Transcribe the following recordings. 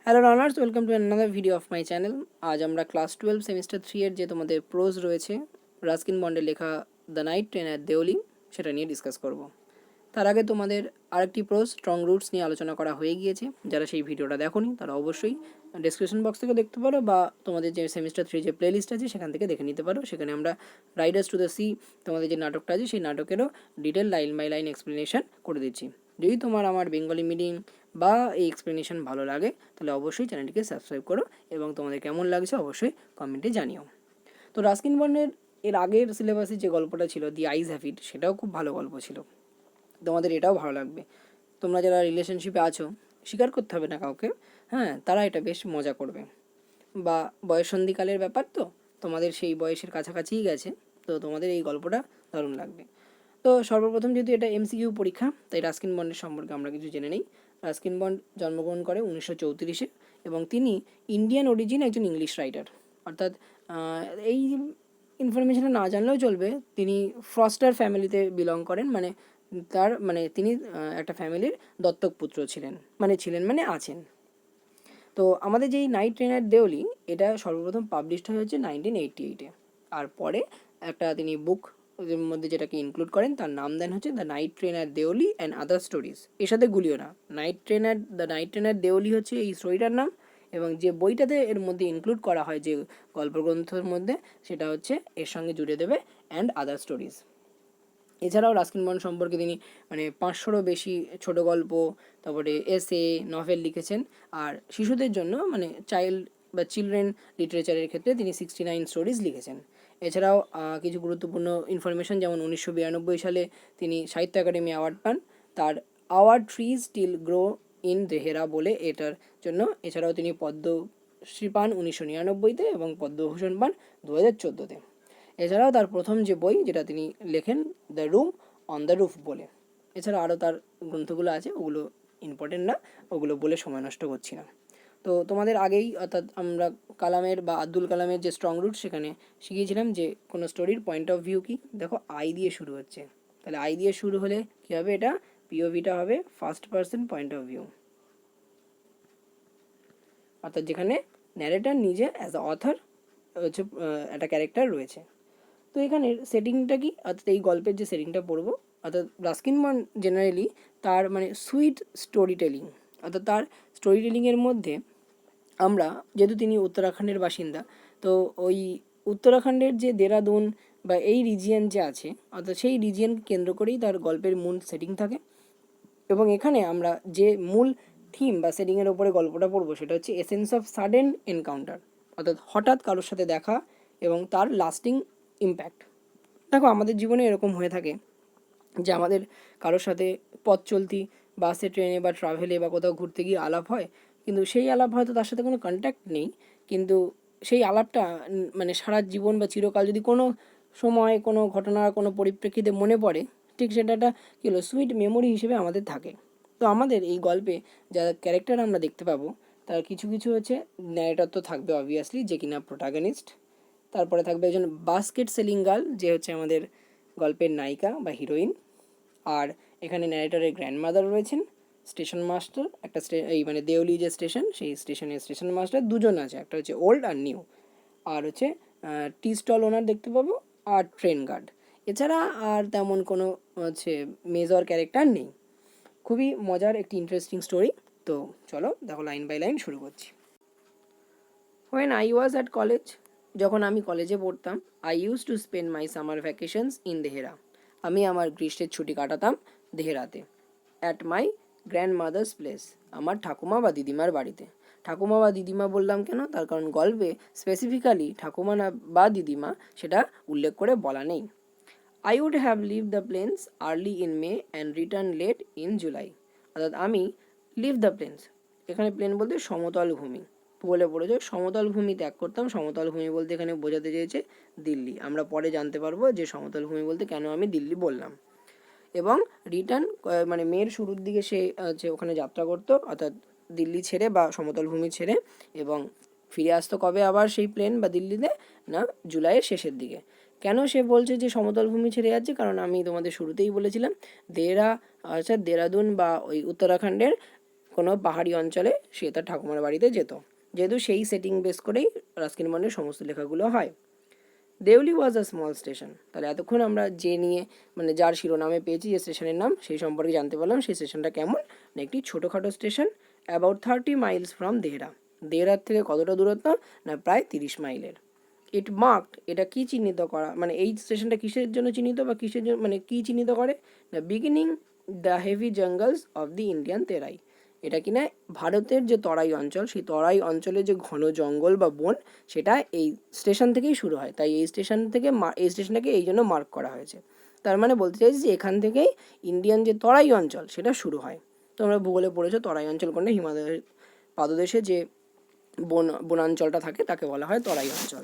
Hello learners, welcome to another video of my channel. আজ আমরা class 12 semester 3 এর যে তোমাদের প্রোজ রয়েছে রাস্কিন বন্ডের লেখা the night train at Deoli, সেটা নিয়ে ডিসকাস করব। তার আগে তোমাদের আরেকটি প্রোজ স্ট্রং রুটস নিয়ে আলোচনা করা হয়ে গিয়েছে। যারা সেই ভিডিওটা দেখোনি তারা অবশ্যই ডেসক্রিপশন বক্স থেকে দেখতে পারো, বা তোমাদের যে সেমিস্টার 3 যে প্লেলিস্ট আছে সেখান থেকে দেখে নিতে পারো। সেখানে আমরা রাইডার্স টু দ্য সি, তোমাদের যে নাটকটা আছে সেই নাটকেরও detail line by line explanation করে দিচ্ছি। যদি তোমার আমার বেঙ্গলি মিডিং বা এই এক্সপ্লেনেশন ভালো লাগে তাহলে অবশ্যই চ্যানেলটিকে সাবস্ক্রাইব করো এবং তোমাদের কেমন লাগছে অবশ্যই কমেন্টে জানিও। তো রাস্কিন বন্ডের এর আগের সিলেবাসে যে গল্পটা ছিল দি আইজ হ্যাভ ইট, সেটাও খুব ভালো গল্প ছিল, তোমাদের এটাও ভালো লাগবে। তোমরা যারা রিলেশনশিপে আছো, স্বীকার করতে হবে না কাউকে, হ্যাঁ, তারা এটা বেশ মজা করবে। বা বয়ঃসন্ধিকালের ব্যাপার, তো তোমাদের সেই বয়সের কাছাকাছিই গেছে, তো তোমাদের এই গল্পটা দারুণ লাগবে। তো সর্বপ্রথম যেহেতু এটা এমসিকিউ পরীক্ষা, তাই রাস্কিন বন্ডের সম্পর্কে আমরা কিছু জেনে নিই। রাস্কিন বন্ড জন্মগ্রহণ করে 1934-এ এবং তিনি ইন্ডিয়ান অরিজিন একজন ইংলিশ রাইটার। অর্থাৎ এই ইনফরমেশনটা না জানলেও চলবে, তিনি ফ্রস্টার ফ্যামিলিতে বিলং করেন, মানে তিনি একটা ফ্যামিলির দত্তক পুত্র ছিলেন, মানে আছেন। তো আমাদের যেই নাইট ট্রেন অ্যাট দেওলি, এটা সর্বপ্রথম পাবলিশড হয়েছে 1988-এ। আর পরে একটা তিনি বুক এর মধ্যে যেটাকে ইনক্লুড করেন তার নাম দেন হচ্ছে the night train at Deoli and other stories. এর সাথে গুলিও না, the night train at Deoli হচ্ছে এই স্টোরিটার নাম, এবং যে বইটাতে এর মধ্যে ইনক্লুড করা হয় যে গল্পগ্রন্থের মধ্যে, সেটা হচ্ছে এর সঙ্গে জুড়ে দেবে অ্যান্ড আদার স্টোরিজ। এছাড়াও রাস্কিন বন্ড সম্পর্কে তিনি 500-রও বেশি ছোট গল্প, তারপরে এসে, নভেল লিখেছেন। আর শিশুদের জন্য চাইল্ড বা চিলড্রেন লিটারেচারের ক্ষেত্রে তিনি 69 স্টোরিজ লিখেছেন। এছাড়াও কিছু গুরুত্বপূর্ণ ইনফরমেশন, যেমন 1992 সালে তিনি সাহিত্য একাডেমি অ্যাওয়ার্ড পান তার our trees still grow in Dehra বলে এটার জন্য। এছাড়াও তিনি পদ্মশ্রী পান 1999-তে এবং পদ্মভূষণ পান 2014-তে। এছাড়াও তার প্রথম যে বই যেটা তিনি লেখেন the room on the roof বলে। এছাড়া আরও তার গ্রন্থগুলো আছে, ওগুলো ইম্পর্টেন্ট না, ওগুলো বলে সময় নষ্ট করছি না। তো তোমাদের আগেই, অর্থাৎ আমরা কালামের বা আব্দুল কালামের যে স্ট্রং রুট, সেখানে শিখিয়েছিলাম যে কোনো স্টোরির পয়েন্ট অফ ভিউ কি। দেখো, আই দিয়ে শুরু হচ্ছে, তাহলে আই দিয়ে শুরু হলে কী হবে, এটা পিওভিটা হবে first person point of view, অর্থাৎ যেখানে ন্যারেটর নিজে অ্যাজ আ অথর হচ্ছে একটা ক্যারেক্টার রয়েছে। তো এখানের সেটিংটা কি, অর্থাৎ এই গল্পের যে সেটিংটা পড়বো, অর্থাৎ রাস্কিন বন্ড জেনারেলি তার সুইট স্টোরি টেলিং, অর্থাৎ তার স্টোরি টেলিংয়ের মধ্যে আমরা, যেহেতু তিনি উত্তরাখণ্ডের বাসিন্দা, তো ওই উত্তরাখণ্ডের যে দেরাদুন বা এই রিজিয়ন যে আছে, অর্থাৎ সেই রিজিয়ন কেন্দ্র করেই তার গল্পের মূল সেটিং থাকে। এবং এখানে আমরা যে মূল থিম বা সেটিংয়ের ওপরে গল্পটা পড়বো, সেটা হচ্ছে এসেন্স অফ সাডেন এনকাউন্টার, অর্থাৎ হঠাৎ কারোর সাথে দেখা এবং তার লাস্টিং ইম্প্যাক্ট। দেখো, আমাদের জীবনে এরকম হয়ে থাকে যে আমাদের কারোর সাথে পথ চলতি, বাসে, ট্রেনে বা ট্রাভেলে বা কোথাও ঘুরতে গিয়ে আলাপ হয়, কিন্তু সেই আলাপ হয়তো তার সাথে কোনো কন্ট্যাক্ট নেই, কিন্তু সেই আলাপটা সারা জীবন বা চিরকাল যদি কোনো সময়, কোনো ঘটনা, কোনো পরিপ্রেক্ষিতে মনে পড়ে, ঠিক সেটা একটা কী হলো, সুইট মেমোরি হিসেবে আমাদের থাকে। তো আমাদের এই গল্পে যা ক্যারেক্টার আমরা দেখতে পাবো, তার কিছু কিছু হচ্ছে ন্যারেটর তো থাকবে অবভিয়াসলি, যে কিনা প্রোটাগনিস্ট। তারপরে থাকবে একজন বাস্কেট সেলিং গার্ল, যে হচ্ছে আমাদের গল্পের নায়িকা বা হিরোইন। আর এখানে ন্যারেটরের গ্র্যান্ডমাদার রয়েছেন, স্টেশন মাস্টার, এই দেওলি যে স্টেশন, সেই স্টেশনের স্টেশন মাস্টার দুজন আছে, একটা হচ্ছে ওল্ড আর নিউ। আর হচ্ছে টি স্টল ওনার দেখতে পাবো, আর ট্রেন গার্ড। এছাড়া আর তেমন কোনো হচ্ছে মেজর ক্যারেক্টার নেই। খুবই মজার একটি ইন্টারেস্টিং স্টোরি। তো চলো দেখো, লাইন বাই লাইন শুরু করছি। When I was at college, যখন আমি কলেজে পড়তাম, I use to spend my summer vacations in Dehra, আমি আমার গ্রীষ্মের ছুটি কাটাতাম দেহেরাতে। At my grand mother's place, আমার ঠাকুমা বা দিদিমার বাড়িতে। ঠাকুমা বা দিদিমা বললাম কেন, তার কারণ গল্পে স্পেসিফিক্যালি ঠাকুমা না বা দিদিমা সেটা উল্লেখ করে বলা নেই। I would have leave the plains early in May and return late in July, অর্থাৎ আমি লিভ দ্য প্লেন্স, এখানে প্লেন বলতে সমতল ভূমি, বলে পড়েছে সমতল ভূমি ত্যাগ করতাম। সমতল ভূমি বলতে এখানে বোঝাতে চেয়েছে দিল্লি। আমরা পরে জানতে পারবো যে সমতল ভূমি বলতে কেন আমি দিল্লি বললাম। এবং রিটার্ন মের শুরুর দিকে সে হচ্ছে ওখানে যাত্রা করতো, অর্থাৎ দিল্লি ছেড়ে বা সমতল ভূমি ছেড়ে, এবং ফিরে আসতো কবে আবার সেই প্লেন বা দিল্লিতে, না জুলাইয়ের শেষের দিকে। কেন সে বলছে যে সমতল ভূমি ছেড়ে যাচ্ছে, কারণ আমি তোমাদের শুরুতেই বলেছিলাম দেহরাদুন বা ওই উত্তরাখণ্ডের কোনো পাহাড়ি অঞ্চলে সে তার ঠাকুমার বাড়িতে যেত, যেহেতু সেই সেটিং বেস করেই রাস্কিন বন্ডের সমস্ত লেখাগুলো হয়। দেউলি ওয়াজ আ স্মল স্টেশন। তাহলে এতক্ষণ আমরা যে নিয়ে মানে যার শিরোনামে পেয়েছি যে স্টেশনের নাম, সেই সম্পর্কে জানতে পারলাম সেই স্টেশনটা কেমন না একটি ছোটোখাটো station, about 30 miles from Dehra. দেহরার থেকে কতটা দূরত্ব না প্রায় 30 মাইলের। ইট মার্কড, এটা কি চিহ্নিত করা মানে এই স্টেশনটা কিসের জন্য চিহ্নিত বা কিসের জন্য মানে কী চিহ্নিত করে না beginning the heavy jungles of the Indian Terai. এটা কিনা ভারতের যে তরাই অঞ্চল, সেই তরাই অঞ্চলে যে ঘন জঙ্গল বা বন সেটা এই স্টেশন থেকেই শুরু হয়। তাই এই স্টেশন থেকে এই স্টেশনটাকে এই জন্য মার্ক করা হয়েছে। তার মানে বলতে চাইছি যে এখান থেকেই ইন্ডিয়ান যে তরাই অঞ্চল সেটা শুরু হয়। তোমরা ভূগোলে পড়েছো তরাই অঞ্চল কোনটা, হিমালয়ের পাদদেশে যে বনাঞ্চলটা থাকে তাকে বলা হয় তরাই অঞ্চল।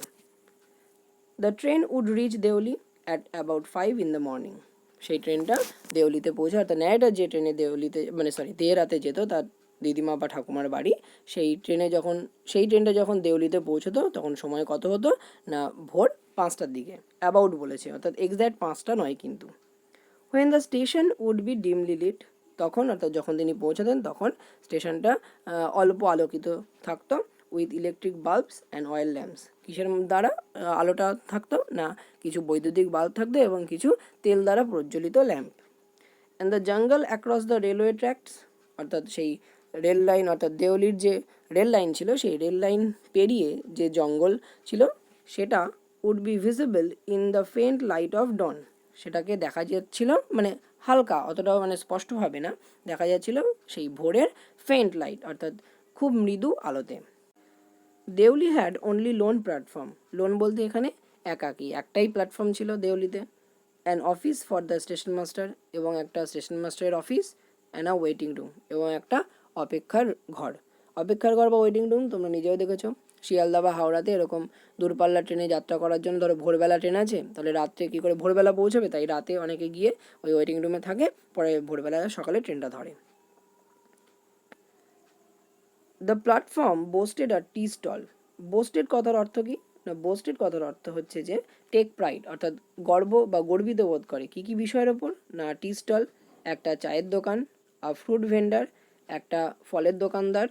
The train would reach Deoli at about 5 in the morning। সেই ট্রেনটা দেওলিতে পৌঁছে, অর্থাৎ ন্যায়টা যে ট্রেনে দেওলিতে মানে দেহরাতে যেত তার দিদিমা বা ঠাকুমার বাড়ি, সেই ট্রেনটা যখন দেওলিতে পৌঁছতো তখন সময় কত হতো না ভোর 5টার দিকে। অ্যাবাউট বলেছে, অর্থাৎ এক্স্যাক্ট 5টা নয় কিন্তু। When the station would be dimly lit, তখন অর্থাৎ যখন তিনি পৌঁছাতেন তখন স্টেশনটা অল্প আলোকিত থাকতো, with electric bulbs and oil lamps. কিসের দ্বারা আলোটা থাকতো না কিছু বৈদ্যুতিক বাল্ব থাকতো এবং কিছু তেল দ্বারা প্রজ্বলিত lamp. And the jungle across the railway tracks, অর্থাৎ সেই রেল লাইন অর্থাৎ দেওলির যে রেল লাইন ছিল সেই রেল লাইন পেরিয়ে যে জঙ্গল ছিল সেটা would be visible in the faint light of dawn, সেটাকে দেখা যাচ্ছিল মানে হালকা, অতটাও মানে স্পষ্টভাবে না, দেখা যাচ্ছিল সেই ভোরের ফেন্ট লাইট অর্থাৎ খুব মৃদু আলোতে। Deoli had only lone platform, lone বলতে এখানে একাকী, একটাই প্ল্যাটফর্ম ছিল দেউলিতে। An office for the station master, এবং একটা স্টেশন মাস্টারের অফিস, অ্যান্ড আ ওয়েটিং রুম, এবং একটা অপেক্ষার ঘর। অপেক্ষার ঘর বা ওয়েটিং রুম তোমরা নিজেও দেখেছো, শিয়ালদা বা হাওড়াতে এরকম দূরপাল্লার ট্রেনে যাত্রা করার জন্য ধরো ভোরবেলা ট্রেন আছে, তাহলে রাত্রে কী করে ভোরবেলা পৌঁছবে, তাই রাতে অনেকে গিয়ে ওই ওয়েটিং রুমে থাকে, পরে ভোরবেলা সকালে ট্রেনটা ধরে। The platform boasted are tea stall. Boasted কথার অর্থ কী না, বোস্টেড কথার অর্থ হচ্ছে যে টেক প্রাইড, অর্থাৎ গর্ব বা গর্বিত বোধ করে কী কী বিষয়ের ওপর না টি স্টল একটা চায়ের দোকান, আ ফ্রুট ভেন্ডার একটা ফলের দোকানদার,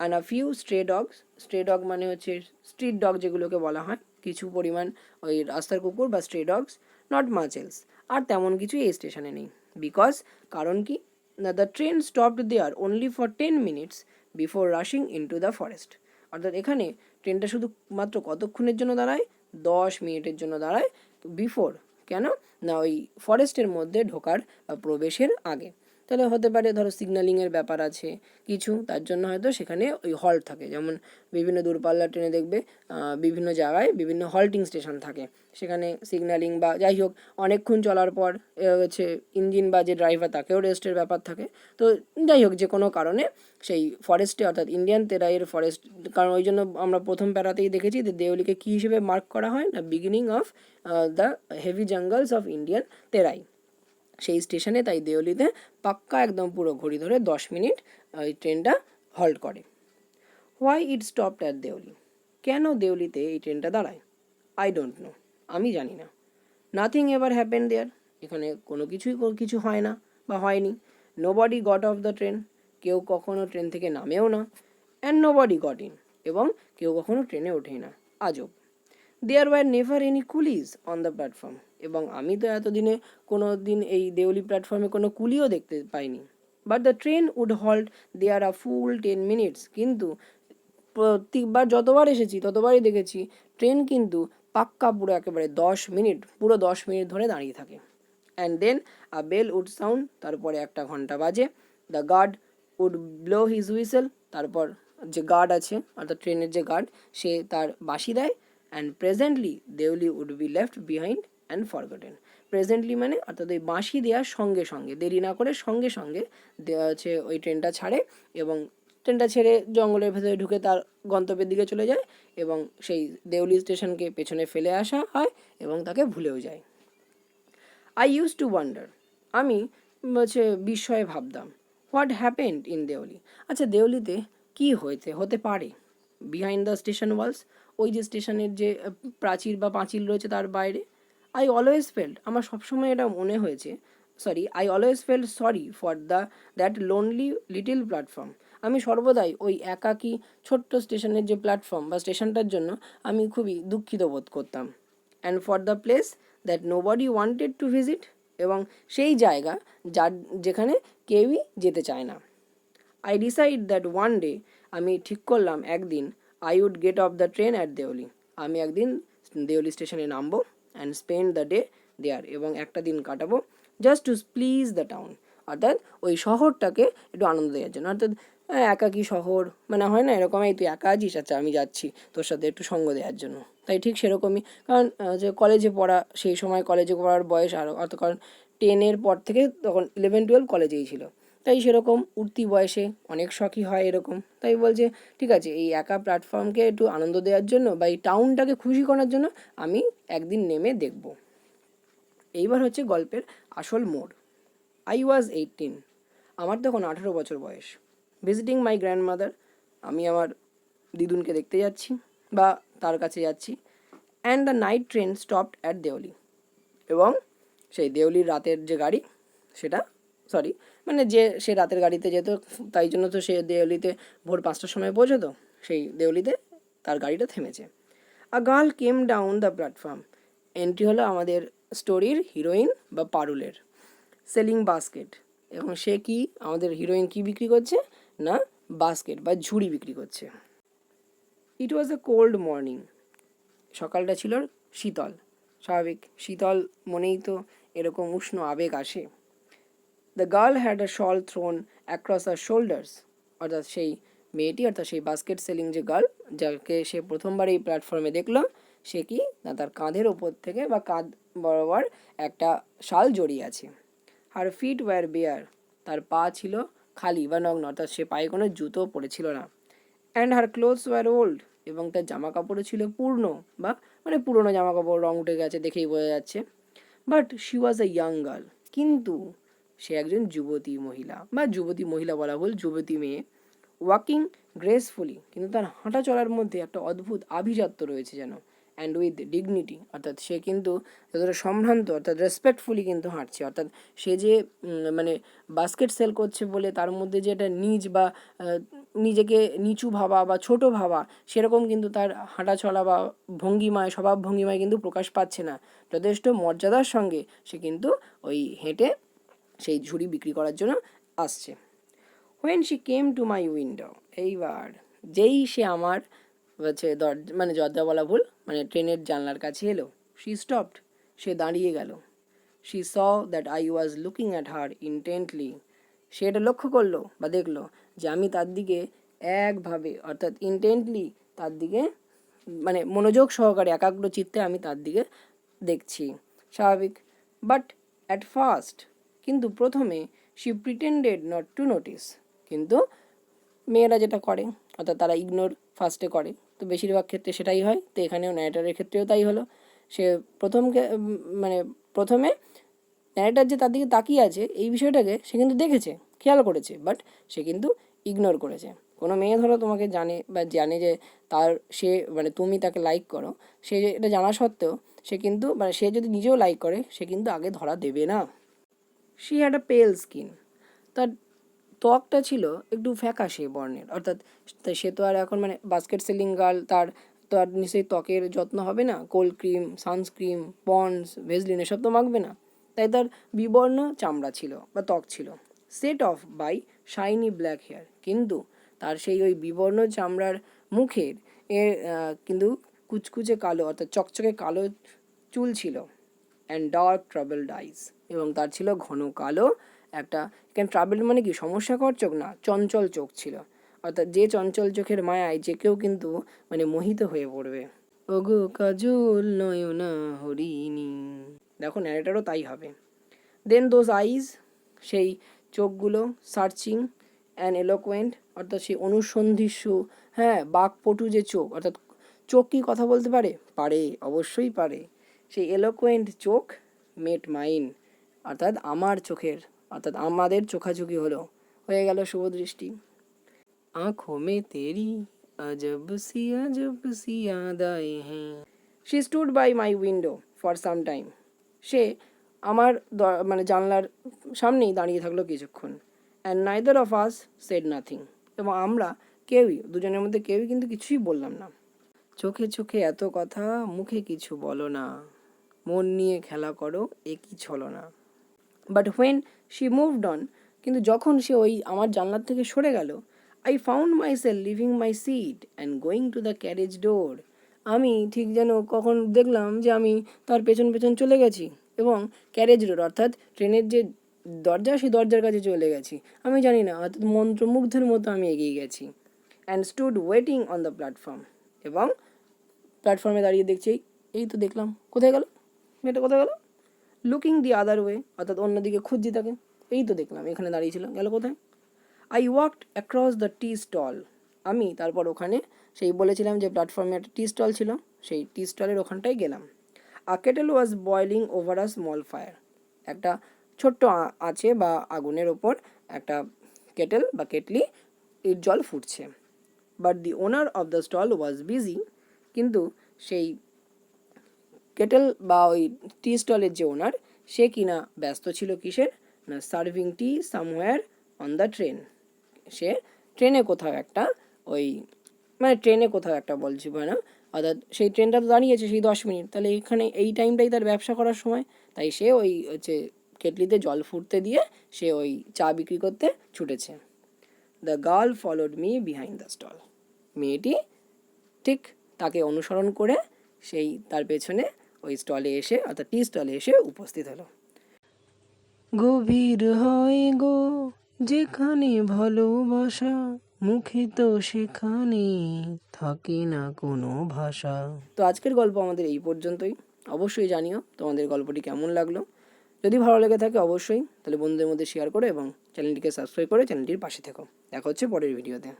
and a few স্ট্রে dogs, স্ট্রে dog মানে হচ্ছে স্ট্রিট ডগ যেগুলোকে বলা হয়, কিছু পরিমাণ ওই রাস্তার কুকুর বা stray dogs, not much else, আর তেমন কিছু এই স্টেশনে নেই। বিকজ কারণ কি না the train stopped there only for 10 minutes before rushing into the forest, অর্থাৎ এখানে ট্রেনটা শুধুমাত্র কতক্ষণের জন্য দাঁড়ায় 10 মিনিটের জন্য দাঁড়ায়, বিফোর কেন না ওই ফরেস্টের মধ্যে ঢোকার বা প্রবেশের আগে। তাহলে হতে পারে ধরো সিগন্যালিংয়ের ব্যাপার আছে কিছু, তার জন্য হয়তো সেখানে ওই হল্ট থাকে, যেমন বিভিন্ন দূরপাল্লার ট্রেনে দেখবে বিভিন্ন জায়গায় বিভিন্ন হল্টিং স্টেশন থাকে, সেখানে সিগন্যালিং বা যাই হোক অনেকক্ষণ চলার পর হচ্ছে ইঞ্জিন বা যে ড্রাইভার তাকেও রেস্টের ব্যাপার থাকে। তো যাই হোক যে কোনো কারণে সেই ফরেস্টে অর্থাৎ ইন্ডিয়ান তেরাইয়ের ফরেস্ট, কারণ ওই জন্য আমরা প্রথম প্যারাতেই দেখেছি যে দেওলিকে কী হিসেবে মার্ক করা হয় না beginning of the heavy jungles of Indian Terai. সেই স্টেশনে তাই দেওলিতে পাক্কা একদম পুরো ঘড়ি ধরে 10 মিনিট ওই ট্রেনটা হল্ট করে। Why it stopped at Deoli, কেন দেওলিতে এই ট্রেনটা দাঁড়ায়? আই ডোন্ট নো, আমি জানি না। নাথিং এভার হ্যাপেন দেয়ার, এখানে কোনো কিছু হয় না বা হয়নি। Nobody got off the train, কেউ কখনো ট্রেন থেকে নামেও না। অ্যান্ড নোবডি গট ইন, এবং কেউ কখনো ট্রেনে ওঠেই না, আজব। There were never any coolies on the platform, এবং আমি তো এতদিনে কোনো দিন এই দেওলি প্ল্যাটফর্মে কোনো কুলিও দেখতে পাইনি। But the train would halt there a full 10 minutes, কিন্তু প্রত্যেকবার যতবার এসেছি ততবারই দেখেছি ট্রেন কিন্তু পাক্কা পুরো একেবারে 10 মিনিট, পুরো 10 মিনিট ধরে দাঁড়িয়ে থাকে। And then a bell would sound, তারপরে একটা ঘন্টা বাজে। The guard would blow his whistle, তারপর যে গার্ড আছে অর্থাৎ ট্রেনের যে গার্ড সে তার বাঁশি দেয়। And presently Deoli would be left behind and forgotten, presently মানে অর্থাৎ ওই বাঁশি দেওয়ার সঙ্গে সঙ্গে দেরি না করে সঙ্গে সঙ্গে হচ্ছে ওই ট্রেনটা ছাড়ে, এবং ট্রেনটা ছেড়ে জঙ্গলের ভেতরে ঢুকে তার গন্তব্যের দিকে চলে যায়, এবং সেই দেওলি স্টেশনকে পেছনে ফেলে আসা হয় এবং তাকে ভুলেও যায়। আই ইউজ টু ওয়ান্ডার, আমি হচ্ছে বিস্ময়ে ভাবতাম। হোয়াট হ্যাপেন্ড ইন দেওলি, আচ্ছা দেওলিতে কী হতে পারে বিহাইন্ড দ্য স্টেশন ওয়ালস, ওই যে স্টেশনের যে প্রাচীর বা পাঁচিল রয়েছে তার বাইরে। আই অলওয়েজ ফেল্ট, আমার সবসময় এটা মনে হয়েছে, I always felt sorry for that lonely little platform, আমি সর্বদাই ওই একাকী ছোট্ট স্টেশনের যে প্ল্যাটফর্ম বা স্টেশনটার জন্য আমি খুবই দুঃখিত বোধ করতাম। And for the place that nobody wanted to visit, এবং সেই জায়গা যেখানে কেউই যেতে চায় না। I decide that one day, আমি ঠিক করলাম একদিন, I would get off the train at Deoli, আমি একদিন দেওলি স্টেশনে নামবো and spend the day there, এবং একটা দিন কাটাবো just to please the town, অর্থাৎ ওই শহরটাকে একটু আনন্দ দেওয়ার জন্য। অর্থাৎ একাকী শহর মানে হয় না এরকম, এই তুই একা আছিস, আচ্ছা আমি যাচ্ছি তোর সাথে একটু সঙ্গ দেওয়ার জন্য। তাই ঠিক সেরকমই, কারণ যে কলেজে পড়া, সেই সময় কলেজে পড়ার বয়স আরও, অর্থাৎ কারণ 10-এর পর থেকে তখন 11-12 কলেজেই ছিল, তাই সেরকম উঠতি বয়সে অনেক শখই হয় এরকম। তাই বলছে ঠিক আছে, এই একা প্ল্যাটফর্মকে একটু আনন্দ দেওয়ার জন্য বা এই টাউনটাকে খুশি করার জন্য আমি একদিন নেমে দেখব। এইবার হচ্ছে গল্পের আসল মোড়। আই ওয়াজ 18, আমার তখন 18 বছর বয়স। ভিজিটিং মাই গ্র্যান্ডমাদার, আমি আমার দিদুনকে দেখতে যাচ্ছি বা তার কাছে যাচ্ছি। And the night train stopped at Deoli, এবং সেই দেওলির রাতের যে গাড়ি সেটা, সরি মানে যে সে রাতের গাড়িতে যেত, তাই জন্য তো সে দেওলিতে ভোর 5টার সময় পৌঁছতো, সেই দেওলিতে তার গাড়িটা থেমেছে। A girl came down the platform, entry হলো আমাদের স্টোরির হিরোইন বা পারুলের, সেলিং বাস্কেট। এবং সে কি, আমাদের হিরোইন কি বিক্রি করছে না, বাস্কেট বা ঝুড়ি বিক্রি করছে। ইট ওয়াজ এ কোল্ড মর্নিং, সকালটা ছিল শীতল, স্বাভাবিক, শীতল মনেই তো এরকম উষ্ণ আবেগ আসে। The girl had a shawl thrown across her shoulders, অর্থাৎ সেই মেয়েটি, অর্থাৎ সেই বাস্কেট সেলিং যে গার্ল, যাকে সে প্রথমবার এই প্ল্যাটফর্মে দেখলো, সে কি না তার কাঁধের ওপর থেকে বা কাঁধ বরাবর একটা শাল জড়িয়ে আছে। হার ফিট ওয়্যার বেয়ার, তার পা ছিল খালি বা নগ্ন, অর্থাৎ সে পায়ে কোনো জুতো পরেছিল না। And her clothes were old, এবং তার জামা কাপড়ও ছিল পূর্ণ বা মানে পুরনো জামা কাপড়, রং উঠে গেছে দেখেই বোঝা যাচ্ছে। But she was a young girl, কিন্তু সে একজন যুবতী মহিলা, বা যুবতী মহিলা বলা ভুল, যুবতী মেয়ে। ওয়াকিং গ্রেসফুলি, কিন্তু তার হাঁটা চলার মধ্যে একটা অদ্ভুত আভিজাত্য রয়েছে যেন। অ্যান্ড উইথ ডিগনিটি, অর্থাৎ সে কিন্তু যতটা সম্ভ্রান্ত, অর্থাৎ রেসপেক্টফুলি কিন্তু হাঁটছে। অর্থাৎ সে যে মানে বাস্কেট সেল করছে বলে তার মধ্যে যে একটা নিজ বা নিজেকে নিচু ভাবা বা ছোট ভাবা, সেরকম কিন্তু তার হাঁটা চলা বা ভঙ্গিমায়, স্বভাব ভঙ্গিমায় কিন্তু প্রকাশ পাচ্ছে না। যথেষ্ট মর্যাদার সঙ্গে সে কিন্তু ওই হেঁটে সেই ঝুড়ি বিক্রি করার জন্য আসছে। When she came to my window, এইবার যেই সে আমার হচ্ছে মানে দরজা বলা ভুল, মানে ট্রেনের জানলার কাছে এলো, শি স্টপড, সে দাঁড়িয়ে গেল। She saw that I was looking at her intently, সে এটা লক্ষ্য করলো বা দেখলো যে আমি তার দিকে একভাবে, অর্থাৎ ইন্টেন্টলি তার দিকে মানে মনোযোগ সহকারে একাগ্র চিত্তে আমি তার দিকে দেখছি, স্বাভাবিক। বাট অ্যাট ফার্স্ট, কিন্তু প্রথমে, she pretended not to notice, কিন্তু মেয়েরা যেটা করে, অর্থাৎ তারা ইগনোর ফার্স্টে করে, তো বেশিরভাগ ক্ষেত্রে সেটাই হয়, তো এখানেও ন্যারেটারের ক্ষেত্রেও তাই হলো। সে মানে প্রথমে ন্যারেটার যে তার দিকে তাকিয়ে আছে এই বিষয়টাকে সে কিন্তু দেখেছে, খেয়াল করেছে, বাট সে কিন্তু ইগনোর করেছে। কোনো মেয়ে ধরো তোমাকে জানে বা জানে যে তার সে মানে তুমি তাকে লাইক করো, সে এটা জানা সত্ত্বেও সে কিন্তু মানে সে যদি নিজেও লাইক করে সে কিন্তু আগে ধরা দেবে না। শি হ্যাড আ পেল স্কিন, তার ত্বকটা ছিল একটু ফ্যাকাশে বর্ণের, অর্থাৎ সে তো আর এখন মানে বাস্কেট সেলিং গার্ল, তার তো আর নিশ্চয়ই ত্বকের যত্ন হবে না, cold cream, sunscreen, Pond's, Vaseline এসব তো মাখবে না, তাই তার বিবর্ণ চামড়া ছিল বা ত্বক ছিল। Set off by shiny black hair, কিন্তু তার সেই ওই বিবর্ণ চামড়ার মুখের এর কিন্তু কুচকুচে কালো, অর্থাৎ চকচকে কালো চুল ছিল। অ্যান্ড ডার্ক ট্রাভেলড আইস, এবং তার ছিল ঘন কালো একটা, এখানে ট্রাভেল মানে কি সমস্যাকর চোখ না, চঞ্চল চোখ ছিল, অর্থাৎ যে চঞ্চল চোখের মায়ায় যে কেউ কিন্তু মানে মোহিত হয়ে পড়বে। ওগো কাজল নয়না হরিণী, দেখো ন্যারেটারও তাই হবে। দেন দোজ আইজ, সেই চোখগুলো, সার্চিং অ্যান্ড এলোকোয়েন্ট, অর্থাৎ সেই অনুসন্ধিৎসু, হ্যাঁ বাকপটু যে চোখ, অর্থাৎ চোখ কি কথা বলতে পারে, পারে, অবশ্যই পারে। সেই এলোকোয়েন্ট চোখ মেট মাইন, অর্থাৎ আমার চোখের, অর্থাৎ আমাদের চোখাচোখি হলো, হয়ে গেল শুভদৃষ্টি। आंखों में तेरी अजब सी यादें हैं। She stood by my window for some time. সে আমার মানে জানলার সামনেই দাঁড়িয়ে থাকলো কিছুক্ষণ। And neither of us said nothing. এবং আমরা দুজনের মধ্যে কেউই কিন্তু কিছুই বললাম না। চোখে চোখে এত কথা, মুখে কিছু বলো না, মন নিয়ে খেলা করো, একই ছলো না। But when she moved on, কিন্তু যখন সে ওই আমার জানলার থেকে সরে গেল, I found myself leaving my seat and going to the carriage door. আমি ঠিক যেন কখন দেখলাম যে আমি তার পেছন পেছন চলে গেছি এবং ক্যারেজ ডোর অর্থাৎ ট্রেনের যে দরজা, সেই দরজার কাছে চলে গেছি। আমি জানি না, অর্থাৎ মন্ত্রমুগ্ধের মতো আমি এগিয়ে গেছি। And stood waiting on the platform, এবং প্ল্যাটফর্মে দাঁড়িয়ে দেখছি, এই তো দেখলাম, কোথায় গেল মেয়েটা, কোথায় গেল? লুকিং দি আদার ওয়ে, অর্থাৎ অন্যদিকে খুঁজছি তাকে, এই তো দেখলাম এখানে দাঁড়িয়েছিল, গেল কোথায়? I walked across the tea stall, আমি তারপর ওখানে, সেই বলেছিলাম যে প্ল্যাটফর্মে একটা টি স্টল ছিল, সেই টি স্টলের ওখানটায় গেলাম। A kettle was boiling over a small fire, একটা ছোট্ট আছে বা আগুনের ওপর একটা কেটেল বা কেটলি, এর জল ফুটছে। But the owner of the stall was busy, কিন্তু সেই কেটেল বা ওই টি স্টলের যে ওনার, সে কিনা ব্যস্ত ছিল কিসের না, serving tea somewhere on the train. সে ট্রেনে কোথাও একটা ওই ট্রেনে কোথাও একটা বলছি না, অর্থাৎ সেই ট্রেনটা তো দাঁড়িয়েছে সেই 10 মিনিট, তাহলে এখানে এই টাইমটাই তার ব্যবসা করার সময়, তাই সে ওই হচ্ছে কেটলিতে জল ফুটতে দিয়ে সে ওই চা বিক্রি করতে ছুটেছে। The girl followed me behind the stall, মেয়েটি ঠিক তাকে অনুসরণ করে সেই তার পেছনে ওই স্টলে এসে, অর্থাৎ টি স্টলে এসে উপস্থিত হলো। গভীর হয় গো যেখানে ভালোবাসা, মুখে তো সেখানে থাকে না কোনো ভাষা। তো আজকের গল্প আমাদের এই পর্যন্তই। অবশ্যই জানিও তোমাদের গল্পটি কেমন লাগলো। যদি ভালো লেগে থাকে অবশ্যই তাহলে বন্ধুদের মধ্যে শেয়ার করো এবং চ্যানেলটিকে সাবস্ক্রাইব করে চ্যানেলটির পাশে থেকো। দেখা হচ্ছে পরের ভিডিওতে।